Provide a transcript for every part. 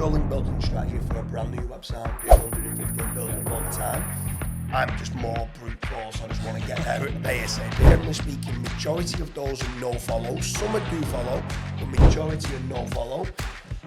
your link building strategy for a brand new website? Do 150 and building them all the time? I'm just more brute force. I just want to get there ASAP. Generally speaking, majority of those are no follow. Some are do follow, but majority are no follow.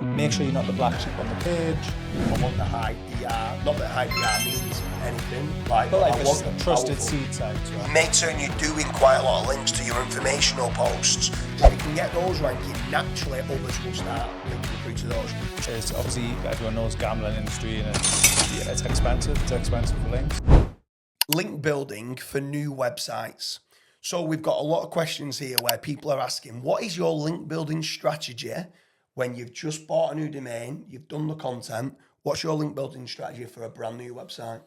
Make sure you're not the black sheep on the page. I want the high DR. Not that high DR means anything. But like I want a trusted seed site. Right? Make certain you're doing quite a lot of links to your informational posts. If you can get those ranking, naturally others will start linking through to those. It's obviously, everyone knows gambling industry and it's expensive. It's expensive for links. Link building for new websites. So we've got a lot of questions here where people are asking, what is your link building strategy when you've just bought a new domain, you've done the content? What's your link building strategy for a brand new website?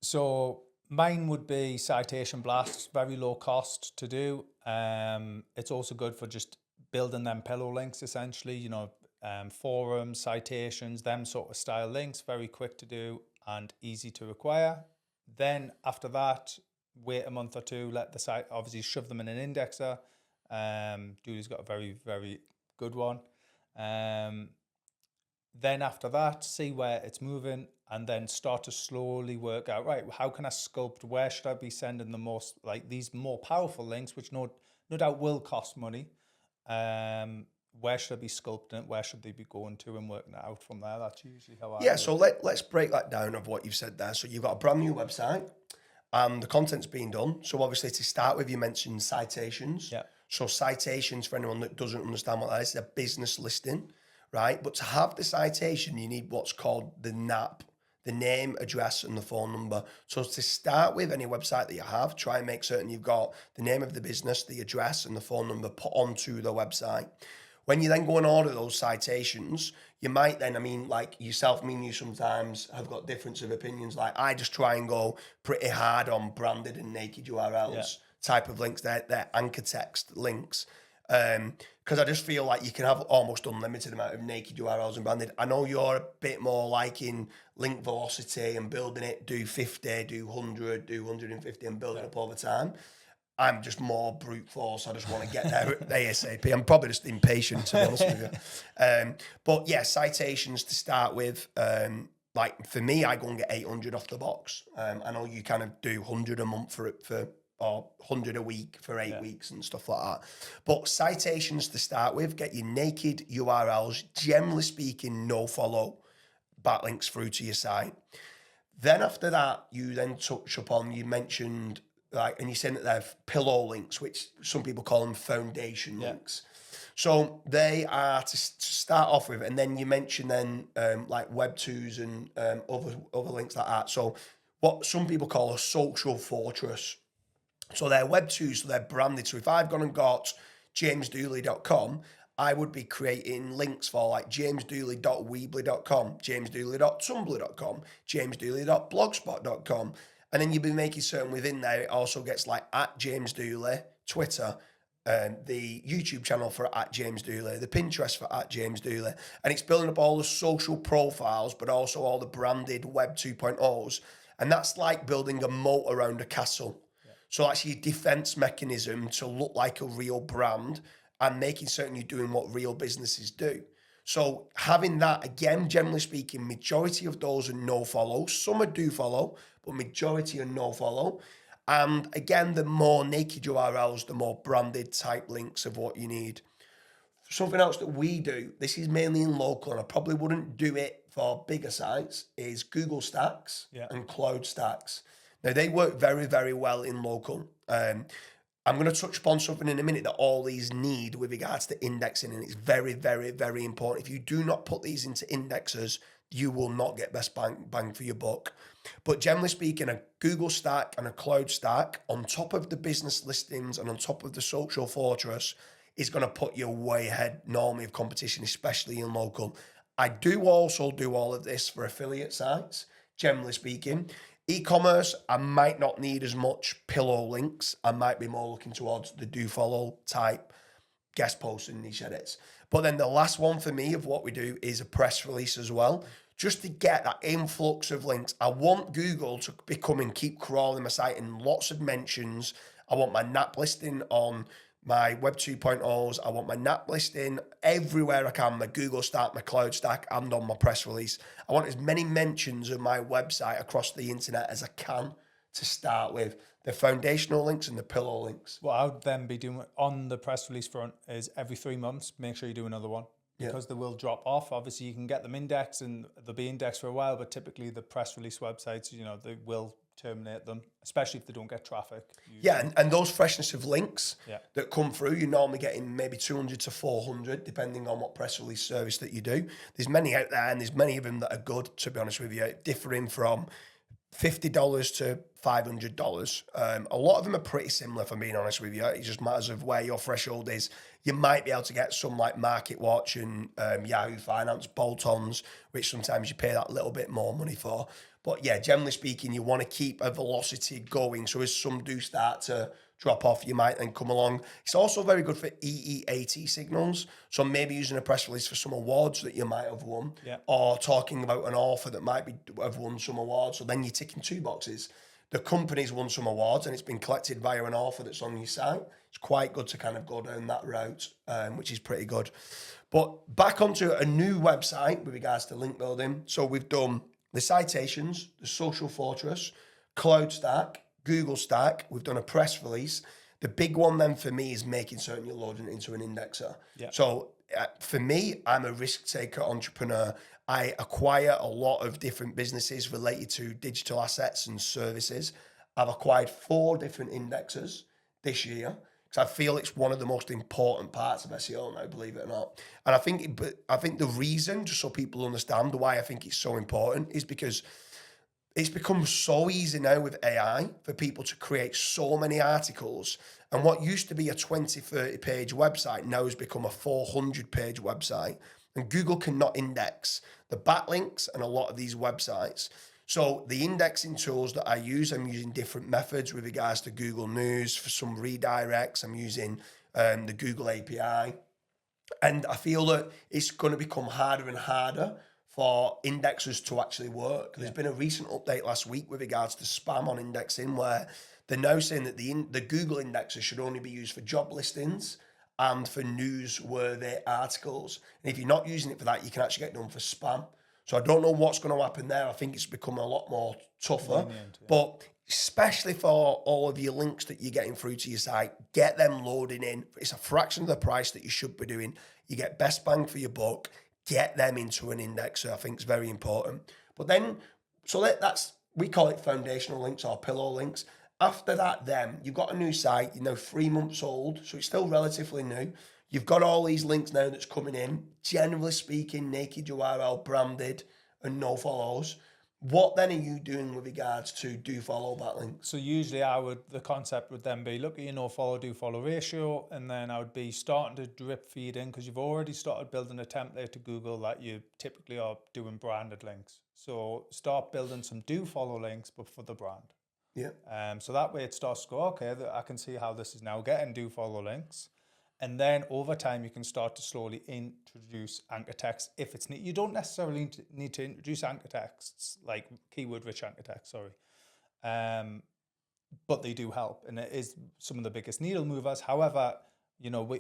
So mine would be citation blasts, very low cost to do. It's also good for just building them pillow links, essentially, forums, citations, them sort of style links, very quick to do and easy to acquire. Then after that, wait a month or two, let the site, obviously shove them in an indexer. Dooley's got a very, very good one. Then after that, see where it's moving and then start to slowly work out, right, how can I sculpt, where should I be sending the most, like these more powerful links, which no doubt will cost money. Where should I be sculpting it? Where should they be going to and working it out from there? That's usually how I do it. So let's break that down of what you've said there. So you've got a brand new website and the content's being done. So obviously to start with, you mentioned citations. Yeah. So citations, for anyone that doesn't understand what that is, a business listing, right? But to have the citation, you need what's called the NAP, the name, address, and the phone number. So to start with, any website that you have, try and make certain you've got the name of the business, the address, and the phone number put onto the website. When you then go and order those citations, you might then, like yourself, you sometimes have got difference of opinions. Like I just try and go pretty hard on branded and naked URLs type of links. They're anchor text links. Because I just feel like you can have almost unlimited amount of naked URLs and branded. I know you're a bit more liking link velocity and building it, do 50, do 100, do 150 and build it up over time. I'm just more brute force. I just want to get there ASAP. I'm probably just impatient, to be honest with you. But yeah, citations to start with. Like for me, I go and get 800 off the box. I know you kind of do 100 a month or 100 a week for 8 weeks and stuff like that. But citations to start with, get your naked URLs, generally speaking, no follow backlinks through to your site. Then after that, you then touch upon, you mentioned, and you said that they're pillow links, which some people call them foundation links. So they are to start off with, and then you mentioned then like Web2s and other links like that. So what some people call a social fortress. So they're Web2s, so they're branded. So if I've gone and got jamesdooley.com, I would be creating links for like jamesdooley.weebly.com, jamesdooley.tumblr.com, jamesdooley.blogspot.com. And then you'll be making certain within there, it also gets like @JamesDooley, Twitter, the YouTube channel for @JamesDooley, the Pinterest for @JamesDooley. And it's building up all the social profiles, but also all the branded Web 2.0s. And that's like building a moat around a castle. So that's your defense mechanism to look like a real brand and making certain you're doing what real businesses do. So having that, again, generally speaking, majority of those are no follow. Some are do follow, but majority are no follow. And again, the more naked URLs, the more branded type links of what you need. Something else that we do, this is mainly in local, and I probably wouldn't do it for bigger sites, is Google Stacks and Cloud Stacks. Now, they work very, very well in local. I'm going to touch upon something in a minute that all these need with regards to indexing, and it's very, very, very important. If you do not put these into indexers, you will not get best bang for your buck. But generally speaking, a Google Stack and a Cloud Stack on top of the business listings and on top of the social fortress is going to put you way ahead normally of competition, especially in local. I do also do all of this for affiliate sites, generally speaking. E-commerce, I might not need as much pillow links. I might be more looking towards the do follow type guest posts and niche edits. But then the last one for me of what we do is a press release as well, just to get that influx of links. I want Google to become and keep crawling my site in lots of mentions. I want my NAP listing on my Web 2.0s. I want my NAP listing everywhere I can, my Google Stack, my Cloud Stack, and on my press release. I want as many mentions of my website across the internet as I can to start with. The foundational links and the pillow links. What I would then be doing on the press release front is every 3 months, make sure you do another one, because they will drop off. Obviously, you can get them indexed and they'll be indexed for a while, but typically the press release websites, they will terminate them, especially if they don't get traffic. Usually. Yeah, and those freshness of links Yeah. that come through, you're normally getting maybe 200 to 400, depending on what press release service that you do. There's many out there, and there's many of them that are good, to be honest with you, differing from $50 to $500. A lot of them are pretty similar, if I'm being honest with you. It just matters of where your threshold is. You might be able to get some like Market Watch and Yahoo Finance bolt-ons, which sometimes you pay that little bit more money for. But yeah, generally speaking, you want to keep a velocity going. So as some do start to drop off, you might then come along. It's also very good for EEAT signals. So maybe using a press release for some awards that you might have won, or talking about an author that might have won some awards. So then you're ticking 2 boxes. The company's won some awards and it's been collected via an author that's on your site. It's quite good to kind of go down that route, which is pretty good. But back onto a new website with regards to link building. So we've done the citations, the social fortress, Cloud Stack, Google Stack. We've done a press release. The big one then for me is making certain you're loading it into an indexer. Yeah. So for me, I'm a risk taker entrepreneur. I acquire a lot of different businesses related to digital assets and services. I've acquired 4 different indexers this year because I feel it's one of the most important parts of SEO now, believe it or not. And I think the reason, just so people understand why I think it's so important, is because it's become so easy now with AI for people to create so many articles. And what used to be a 20, 30 page website now has become a 400 page website. And Google cannot index the backlinks and a lot of these websites. So the indexing tools that I use, I'm using different methods with regards to Google News. For some redirects, I'm using the Google API. And I feel that it's going to become harder and harder for indexers to actually work. There's been a recent update last week with regards to spam on indexing, where they're now saying that the Google indexer should only be used for job listings and for newsworthy articles. And if you're not using it for that, you can actually get done for spam. So I don't know what's going to happen there. I think it's become a lot more tougher. But especially for all of your links that you're getting through to your site, get them loading in. It's a fraction of the price that you should be doing. You get best bang for your buck. Get them into an indexer. I think it's very important. But then, we call it foundational links or pillow links. After that, then you've got a new site, 3 months old, so it's still relatively new. You've got all these links now that's coming in, generally speaking, naked URL, branded, and no follows. What then are you doing with regards to do follow backlinks? So usually the concept would then be, look at your no follow, do follow ratio, and then I would be starting to drip feed in, because you've already started building a template to Google that you typically are doing branded links. So start building some do follow links, but for the brand. Yeah. So that way it starts to go, okay, I can see how this is now getting do follow links. And then over time, you can start to slowly introduce anchor text if it's neat. You don't necessarily need to introduce anchor texts, like keyword-rich anchor text, but they do help. And it is some of the biggest needle movers. However,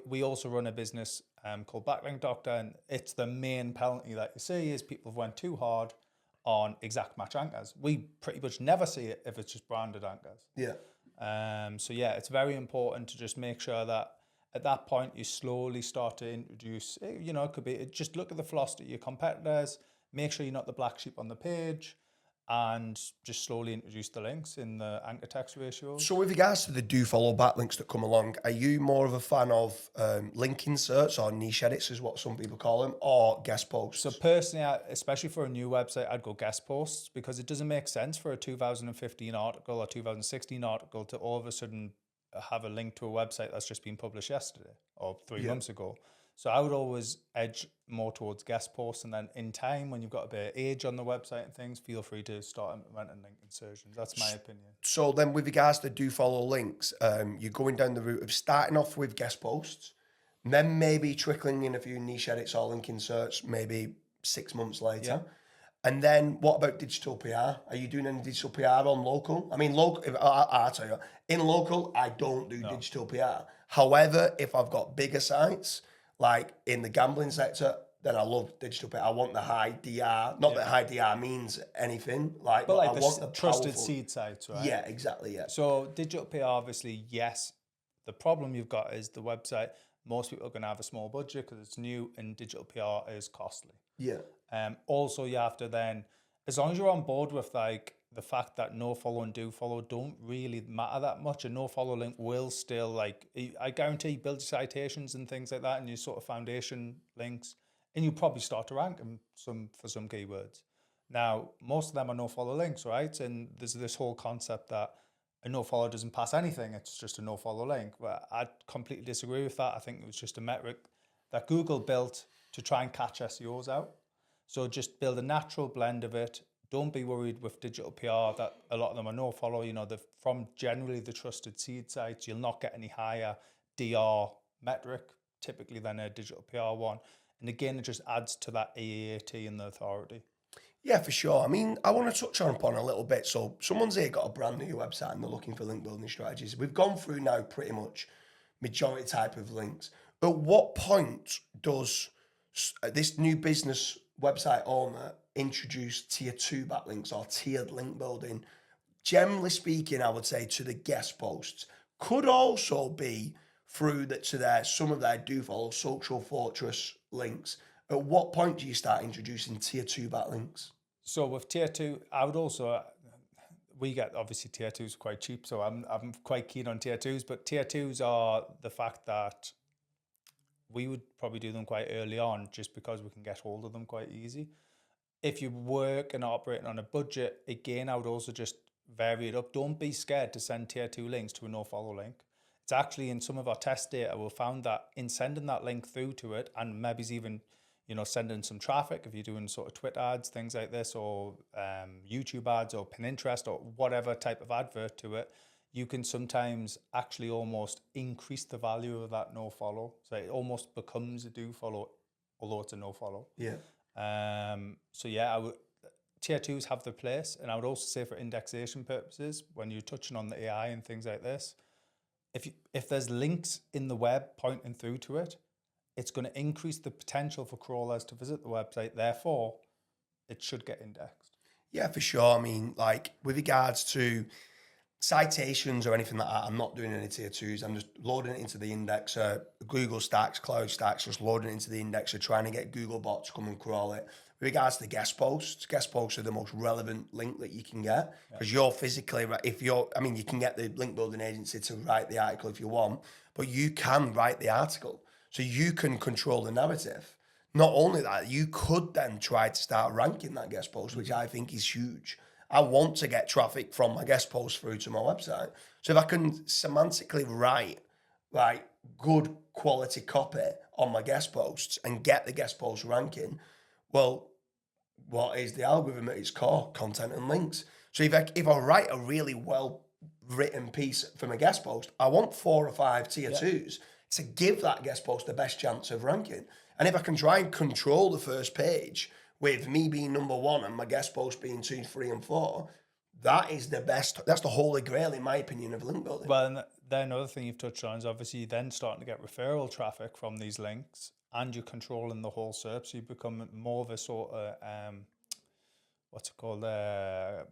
we also run a business called Backlink Doctor, and it's the main penalty that you see is people have went too hard on exact match anchors. We pretty much never see it if it's just branded anchors. Yeah. So yeah, it's very important to just make sure that at that point, you slowly start to introduce, it could be, just look at the velocity of your competitors, make sure you're not the black sheep on the page, and just slowly introduce the links in the anchor text ratio. So with regards to the do follow backlinks that come along, are you more of a fan of link inserts or niche edits is what some people call them, or guest posts? So personally, especially for a new website, I'd go guest posts, because it doesn't make sense for a 2015 article or 2016 article to all of a sudden have a link to a website that's just been published yesterday or 3 months ago. So I would always edge more towards guest posts, and then in time, when you've got a bit of age on the website and things, feel free to start implementing link insertions. That's my opinion. So then with regards to do follow links, you're going down the route of starting off with guest posts, and then maybe trickling in a few niche edits or link inserts maybe 6 months later. Yeah. And then what about digital PR? Are you doing any digital PR on local? I mean, local, I'll tell you, in local, I don't do digital PR. However, if I've got bigger sites, like in the gambling sector, then I love digital PR. I want the high DR. Not that high DR means anything, like, but like I the want the trusted powerful. seed sites, right? Yeah, exactly. Yeah. So digital PR, obviously, yes. The problem you've got is the website. Most people are going to have a small budget because it's new, and digital PR is costly. Yeah. Also, you have to then, as long as you're on board with like the fact that no follow and do follow don't really matter that much, a no follow link will still, like, I guarantee, build your citations and things like that, and your sort of foundation links, and you probably start to rank them for some keywords. Now, most of them are no follow links, right? And there's this whole concept that a no follow doesn't pass anything; it's just a no follow link. But I completely disagree with that. I think it was just a metric that Google built to try and catch SEOs out. So just build a natural blend of it. Don't be worried with digital PR that a lot of them are no follow. You know, they're from generally the trusted seed sites. You'll not get any higher DR metric typically than a digital PR one. And again, it just adds to that AAT and the authority. Yeah, for sure. I mean, I want to touch on upon a little bit. So someone's here got a brand new website and they're looking for link building strategies. We've gone through now pretty much majority type of links. At what point does this new business website owner introduce tier 2 backlinks or tiered link building? Generally speaking, I would say to the guest posts. Could also be through that to their some of their do follow social fortress links. At what point do you start introducing tier 2 backlinks? So with tier 2, I would also, we get obviously tier 2s quite cheap, so I'm quite keen on tier 2s, but tier 2s are the fact that we would probably do them quite early on just because we can get hold of them quite easy. If you work and operating on a budget, again, I would also just vary it up. Don't be scared to send tier 2 links to a no follow link. It's actually in some of our test data, we found that in sending that link through to it, and maybe even, you know, sending some traffic, if you're doing sort of Twitter ads, things like this, or YouTube ads or Pinterest or whatever type of advert to it, you can sometimes actually almost increase the value of that no follow. So it almost becomes a do follow, although it's a no follow. Yeah. So yeah, I would, tier 2s have their place. And I would also say for indexation purposes, when you're touching on the AI and things like this, if there's links in the web pointing through to it, it's going to increase the potential for crawlers to visit the website. Therefore, it should get indexed. Yeah, for sure. I mean, like with regards to citations or anything like that, I'm not doing any tier 2s. I'm just loading it into the indexer, Google Stacks, Cloud Stacks, just loading it into the indexer, trying to get Google bots to come and crawl it. With regards to guest posts are the most relevant link that you can get because you're physically, you can get the link building agency to write the article if you want, but you can write the article. So you can control the narrative. Not only that, you could then try to start ranking that guest post, which I think is huge. I want to get traffic from my guest post through to my website. So if I can semantically write like good quality copy on my guest posts and get the guest post ranking, well, what is the algorithm at its core? Content and links. So if I write a really well written piece from a guest post, I want 4 or 5 tier 2s to give that guest post the best chance of ranking. And if I can try and control the first page with me being number 1 and my guest post being 2, 3, and 4, that is the best. That's the holy grail, in my opinion, of link building. Well, and then another thing you've touched on is obviously then starting to get referral traffic from these links, and you're controlling the whole SERP. So you become more of a sort of what's it called?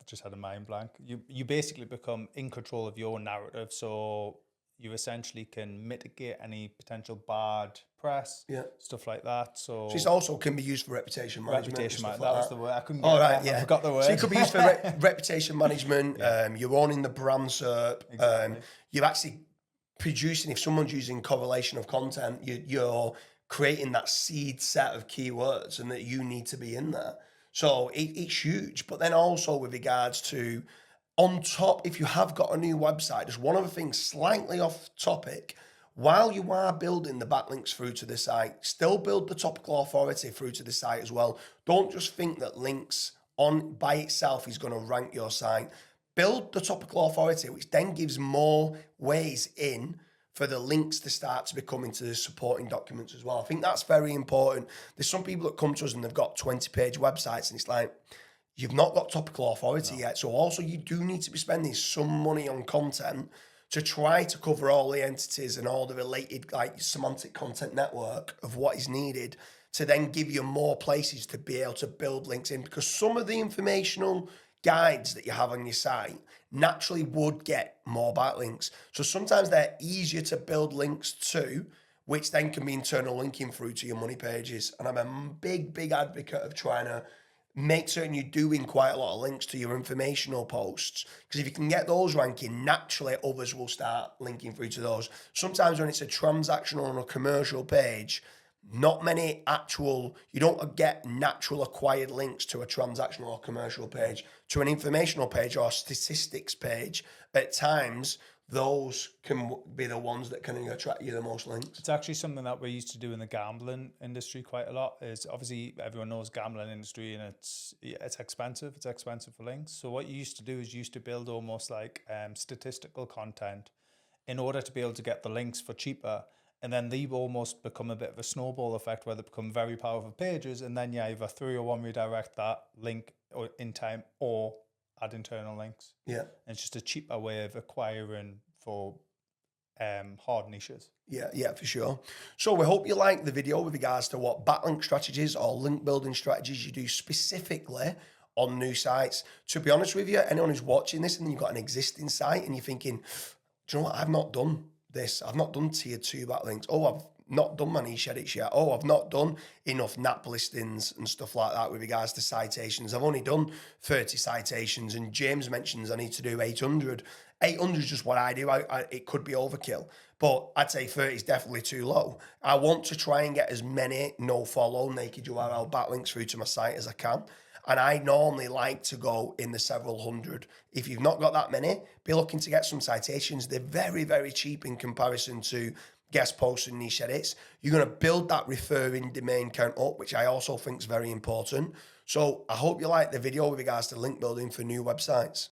Just had a mind blank. You basically become in control of your narrative. So you essentially can mitigate any potential bad press, stuff like that. So it also can be used for reputation management. That was the word. I couldn't get I forgot the word. So it could be used for reputation management. You're owning the brand SERP. Exactly. You're actually producing, if someone's using correlation of content, you're creating that seed set of keywords and that you need to be in there. So it's huge. But then also with regards to, on top, if you have got a new website, just one other thing slightly off topic, while you are building the backlinks through to the site, still build the topical authority through to the site as well. Don't just think that links on by itself is going to rank your site. Build the topical authority, which then gives more ways in for the links to start to become into the supporting documents as well. I think that's very important. There's some people that come to us and they've got 20-page websites and it's like, you've not got topical authority yet. So also you do need to be spending some money on content to try to cover all the entities and all the related like semantic content network of what is needed to then give you more places to be able to build links in, because some of the informational guides that you have on your site naturally would get more backlinks. So sometimes they're easier to build links to, which then can be internal linking through to your money pages. And I'm a big advocate of trying to make certain you're doing quite a lot of links to your informational posts, because if you can get those ranking, naturally others will start linking through to those. Sometimes when it's a transactional and a commercial page, not many actual, you don't get natural acquired links to a transactional or commercial page. To an informational page or a statistics page, at times, those can be the ones that can attract you the most links. It's actually something that we used to do in the gambling industry quite a lot. Is obviously everyone knows gambling industry, and it's expensive. It's expensive for links. So what you used to do is you used to build almost like statistical content in order to be able to get the links for cheaper. And then they almost become a bit of a snowball effect where they become very powerful pages. And then you either 301 redirect that link or in time or add internal links. Yeah. And it's just a cheaper way of acquiring for hard niches. Yeah, for sure. So we hope you like the video with regards to what backlink strategies or link building strategies you do specifically on new sites. To be honest with you, anyone who's watching this and you've got an existing site and you're thinking, do you know what, I've not done this. I've not done tier 2 backlinks. Oh, I've not done my niche edits yet. Oh, I've not done enough NAP listings and stuff like that with regards to citations. I've only done 30 citations, and James mentions I need to do 800. 800 is just what I do. It could be overkill, but I'd say 30 is definitely too low. I want to try and get as many no-follow naked URL backlinks through to my site as I can. And I normally like to go in the several hundred. If you've not got that many, be looking to get some citations. They're very cheap in comparison to guest posts and niche edits. You're going to build that referring domain count up, which I also think is very important. So I hope you like the video with regards to link building for new websites.